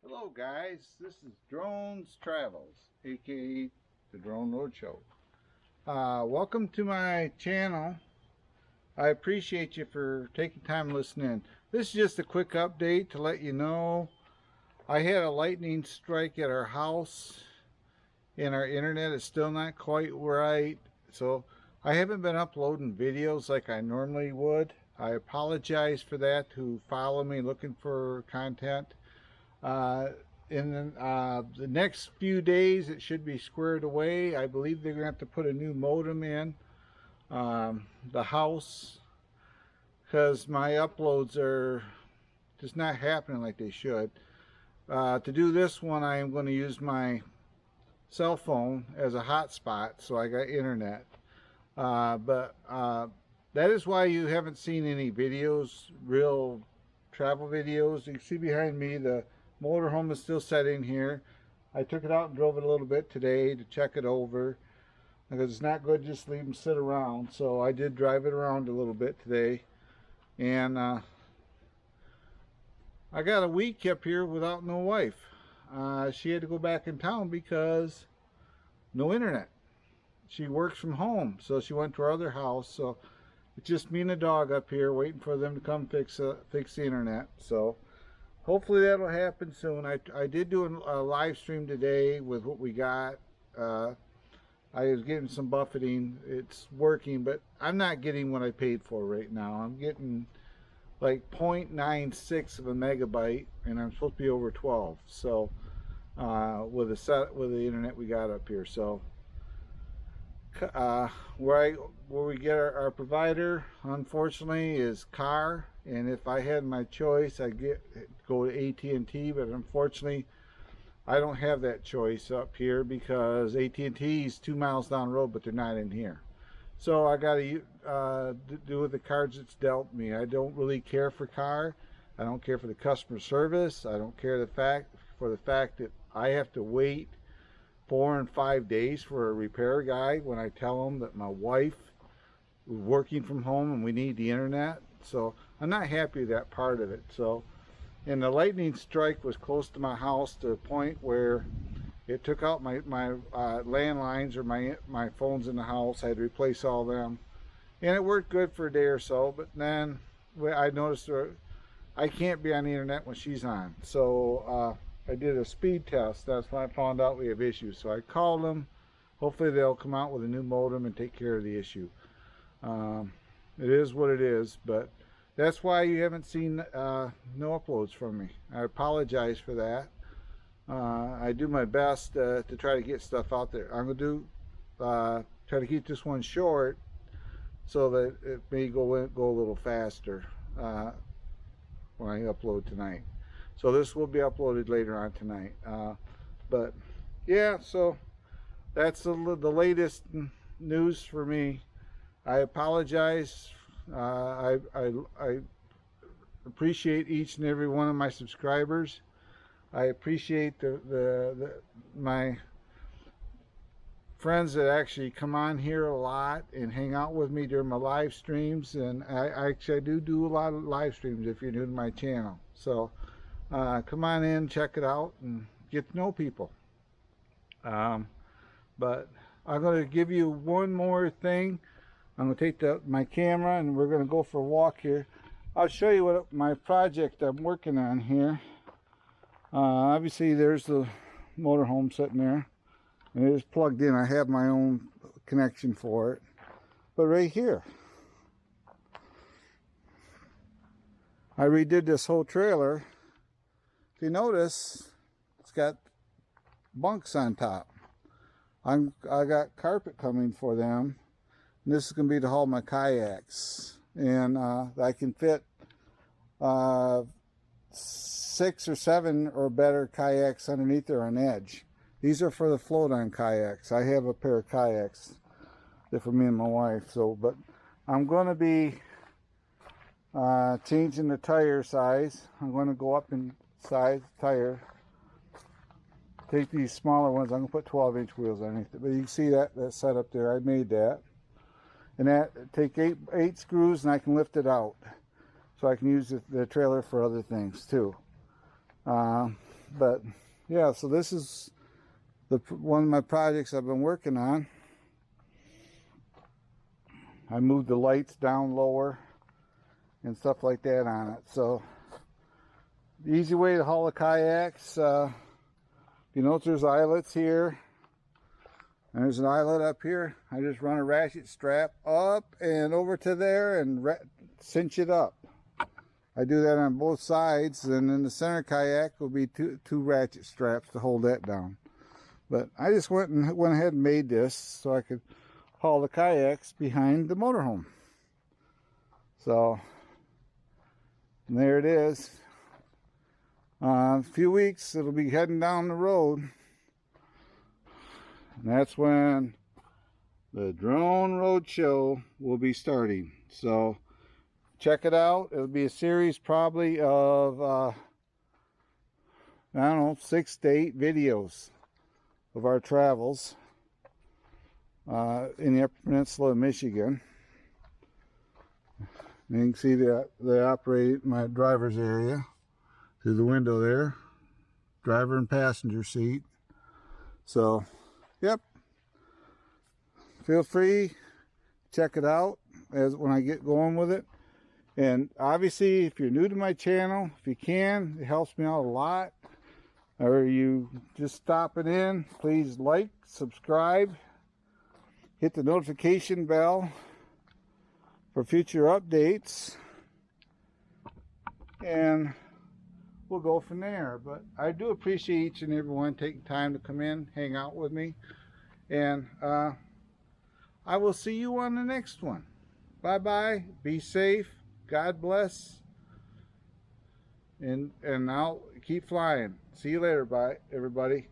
Hello guys, this is Drones Travels, aka the Drone Roadshow. Welcome to my channel. I appreciate you for taking time listening. This is just a quick update to let you know I had a lightning strike at our house and our internet is still not quite right. So I haven't been uploading videos like I normally would. I apologize for that, who follow me looking for content. In the next few days it should be squared away. I believe they're going to have to put a new modem in the house because my uploads are just not happening like they should. To do this one, I am going to use my cell phone as a hotspot, so I got internet. But that is why you haven't seen any videos, real travel videos. You can see behind me the motorhome is still sitting here. I took it out and drove it a little bit today to check it over because it's not good just leave them sit around. So I did drive it around a little bit today, and I got a week up here without no wife. She had to go back in town because no internet. She works from home, so she went to our other house. So it's just me and the dog up here waiting for them to come fix the internet. So hopefully that'll happen soon. I did do a live stream today with what we got. I was getting some buffeting. It's working, but I'm not getting what I paid for right now. I'm getting like 0.96 of a megabyte, and I'm supposed to be over 12. So with the internet we got up here. So where we get our provider, unfortunately, is car. And if I had my choice, I'd go to AT&T, but unfortunately I don't have that choice up here because AT&T is 2 miles down the road, but they're not in here. So I got to do with the cards that's dealt me. I don't really care for car. I don't care for the customer service. I don't care for the fact that I have to wait 4 and 5 days for a repair guy when I tell them that my wife is working from home and we need the internet. So I'm not happy with that part of it. So, and the lightning strike was close to my house to a point where it took out my landlines, or my phones in the house. I had to replace all them, and it worked good for a day or so. But then I noticed I can't be on the internet when she's on. So I did a speed test. That's when I found out we have issues. So I called them. Hopefully they'll come out with a new modem and take care of the issue. It is what it is, but that's why you haven't seen no uploads from me. I apologize for that. I do my best to try to get stuff out there. I'm going to try to keep this one short so that it may go a little faster when I upload tonight. So this will be uploaded later on tonight. But yeah, so that's the latest news for me. I apologize. I appreciate each and every one of my subscribers. I appreciate my friends that actually come on here a lot and hang out with me during my live streams. And I do a lot of live streams if you're new to my channel. So come on in, check it out, and get to know people. But I'm going to give you one more thing. I'm going to take my camera and we're going to go for a walk here. I'll show you what my project I'm working on here. Obviously there's the motorhome sitting there, and it is plugged in. I have my own connection for it. But right here, I redid this whole trailer. If you notice, it's got bunks on top. I got carpet coming for them. And this is going to be to haul my kayaks, and I can fit 6 or 7 or better kayaks underneath there on edge. These are for the float-on kayaks. I have a pair of kayaks. They're for me and my wife. So, but I'm going to be changing the tire size. I'm going to go up in size tire. Take these smaller ones. I'm going to put 12-inch wheels underneath it. But you can see that setup there. I made that. And that take eight screws, and I can lift it out, so I can use the trailer for other things too. But yeah, so this is one of my projects I've been working on. I moved the lights down lower and stuff like that on it. So the easy way to haul the kayaks, you notice there's eyelets here. And there's an eyelet up here. I just run a ratchet strap up and over to there and cinch it up. I do that on both sides, and in the center kayak will be two ratchet straps to hold that down. But I just went ahead and made this so I could haul the kayaks behind the motorhome. So there it is. A few weeks it'll be heading down the road. And that's when the Drone Road Show will be starting. So check it out. It'll be a series probably of, I don't know, 6 to 8 videos of our travels in the Upper Peninsula of Michigan. And you can see that they operate my driver's area through the window there. Driver and passenger seat. So yep, feel free, check it out when I get going with it. And obviously, if you're new to my channel, if you can, it helps me out a lot. Or you just stopping in, please like, subscribe, hit the notification bell for future updates, and we'll go from there. But I do appreciate each and everyone taking time to come in, hang out with me, and I will see you on the next one. Bye bye, be safe, God bless, and I'll keep flying. See you later, bye everybody.